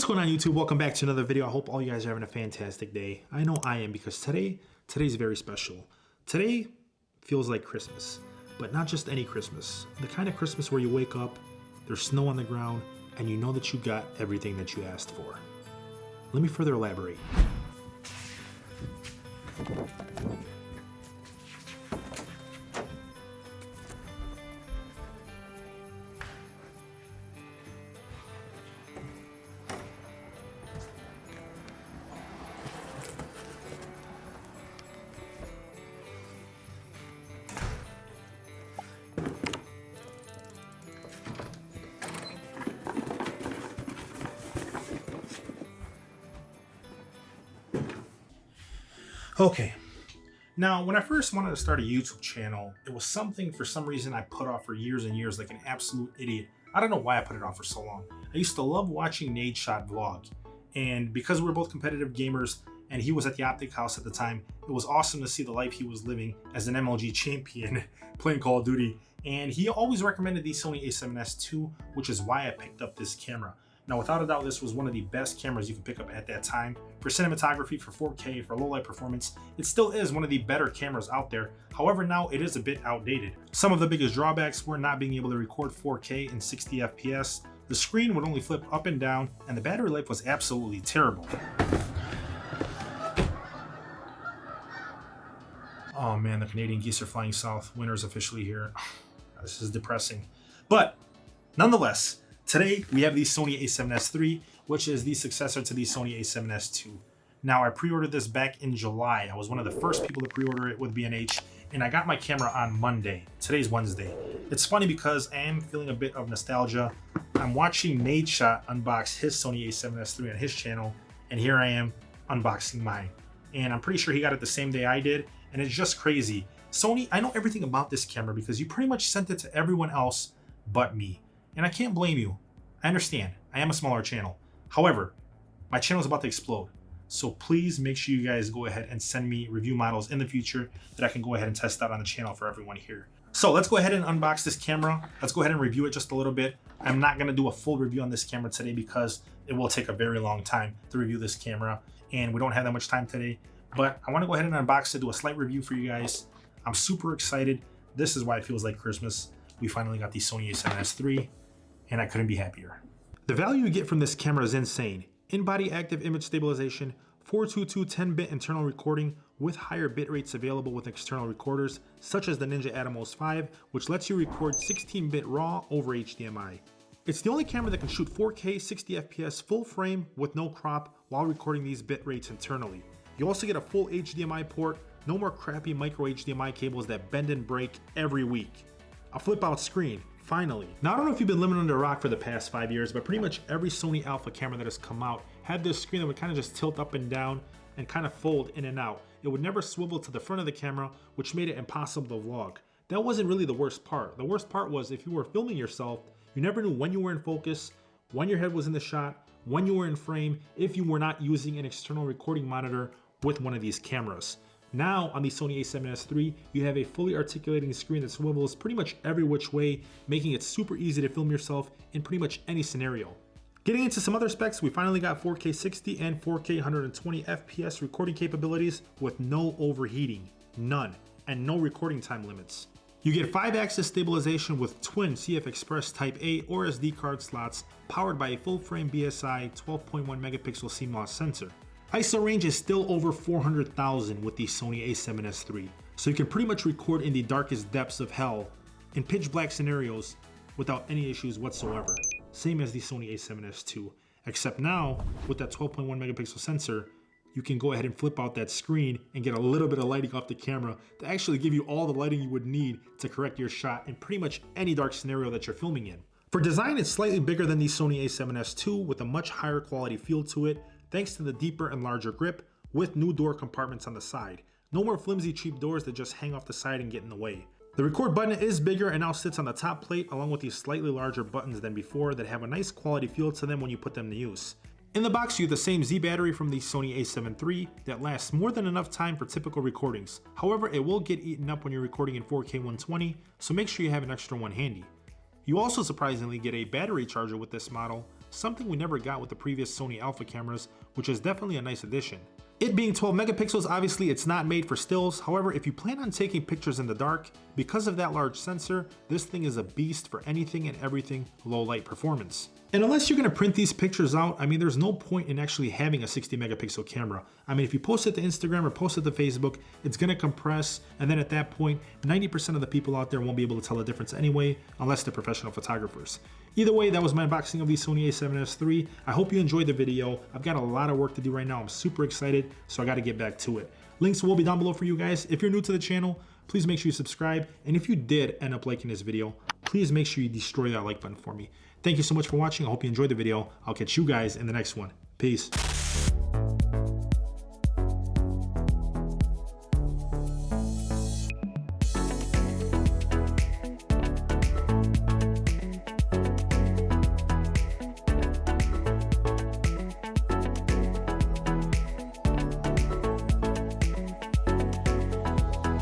going on, YouTube? Welcome back to another video. I hope all you guys are having a fantastic day. I know I am, because today's very special. Today feels like Christmas, but not just any Christmas. The kind of Christmas where you wake up, there's snow on the ground, and you know that you got everything that you asked for. Let me further elaborate. Okay, now when I first wanted to start a YouTube channel, it was something for some reason I put off for years and years like an absolute idiot. I don't know why I put it off for so long. I used to love watching Nadeshot vlog, and because we were both competitive gamers and he was at the Optic House at the time, it was awesome to see the life he was living as an MLG champion playing Call of Duty. And he always recommended the Sony A7S II, which is why I picked up this camera. Now, without a doubt, this was one of the best cameras you could pick up at that time. For cinematography, for 4K, for low light performance, it still is one of the better cameras out there. However, now it is a bit outdated. Some of the biggest drawbacks were not being able to record 4K and 60 FPS. The screen would only flip up and down, and the battery life was absolutely terrible. Oh man, the Canadian geese are flying south. Winter is officially here. This is depressing. But nonetheless, today we have the Sony A7S III, which is the successor to the Sony A7S II. Now, I pre-ordered this back in July. I was one of the first people to pre-order it with B&H, and I got my camera on Monday. Today's Wednesday. It's funny because I am feeling a bit of nostalgia. I'm watching Nadeshot unbox his Sony A7S III on his channel, and here I am unboxing mine. And I'm pretty sure he got it the same day I did, and it's just crazy. Sony, I know everything about this camera because you pretty much sent it to everyone else but me. And I can't blame you. I understand, I am a smaller channel. However, my channel is about to explode. So please make sure you guys go ahead and send me review models in the future that I can go ahead and test out on the channel for everyone here. So let's go ahead and unbox this camera. Let's go ahead and review it just a little bit. I'm not gonna do a full review on this camera today because it will take a very long time to review this camera, and we don't have that much time today. But I wanna go ahead and unbox it, do a slight review for you guys. I'm super excited. This is why it feels like Christmas. We finally got the Sony A7S III, and I couldn't be happier. The value you get from this camera is insane. In-body active image stabilization, 422 10-bit internal recording with higher bit rates available with external recorders, such as the Ninja Atomos 5, which lets you record 16-bit RAW over HDMI. It's the only camera that can shoot 4K 60 FPS full frame with no crop while recording these bit rates internally. You also get a full HDMI port, no more crappy micro HDMI cables that bend and break every week. A flip out screen, finally. Now, I don't know if you've been living under a rock for the past 5 years, but pretty much every Sony Alpha camera that has come out had this screen that would kind of just tilt up and down and kind of fold in and out. It would never swivel to the front of the camera, which made it impossible to vlog. That wasn't really the worst part. The worst part was if you were filming yourself, you never knew when you were in focus, when your head was in the shot, when you were in frame, if you were not using an external recording monitor with one of these cameras. Now on the Sony A7S III, you have a fully articulating screen that swivels pretty much every which way, making it super easy to film yourself in pretty much any scenario. Getting into some other specs, we finally got 4K 60 and 4K 120 FPS recording capabilities with no overheating, none, and no recording time limits. You get 5-axis stabilization with twin CF Express Type A or SD card slots powered by a full-frame BSI 12.1 megapixel CMOS sensor. ISO range is still over 400,000 with the Sony A7S III, so you can pretty much record in the darkest depths of hell in pitch black scenarios without any issues whatsoever. Same as the Sony A7S II, except now with that 12.1 megapixel sensor, you can go ahead and flip out that screen and get a little bit of lighting off the camera to actually give you all the lighting you would need to correct your shot in pretty much any dark scenario that you're filming in. For design, it's slightly bigger than the Sony A7S II with a much higher quality feel to it, thanks to the deeper and larger grip with new door compartments on the side. No more flimsy cheap doors that just hang off the side and get in the way. The record button is bigger and now sits on the top plate along with these slightly larger buttons than before that have a nice quality feel to them when you put them to use. In the box, you have the same Z battery from the Sony A7 III that lasts more than enough time for typical recordings. However, it will get eaten up when you're recording in 4K 120, so make sure you have an extra one handy. You also surprisingly get a battery charger with this model, something we never got with the previous Sony Alpha cameras, which is definitely a nice addition. It being 12 megapixels, obviously it's not made for stills. However, if you plan on taking pictures in the dark, because of that large sensor, this thing is a beast for anything and everything low light performance. And unless you're gonna print these pictures out, I mean, there's no point in actually having a 60 megapixel camera. I mean, if you post it to Instagram or post it to Facebook, it's gonna compress, and then at that point, 90% of the people out there won't be able to tell the difference anyway, unless they're professional photographers. Either way, that was my unboxing of the Sony A7S III. I hope you enjoyed the video. I've got a lot of work to do right now. I'm super excited, so I gotta get back to it. Links will be down below for you guys. If you're new to the channel, please make sure you subscribe. And if you did end up liking this video, please make sure you destroy that like button for me. Thank you so much for watching. I hope you enjoyed the video. I'll catch you guys in the next one. Peace.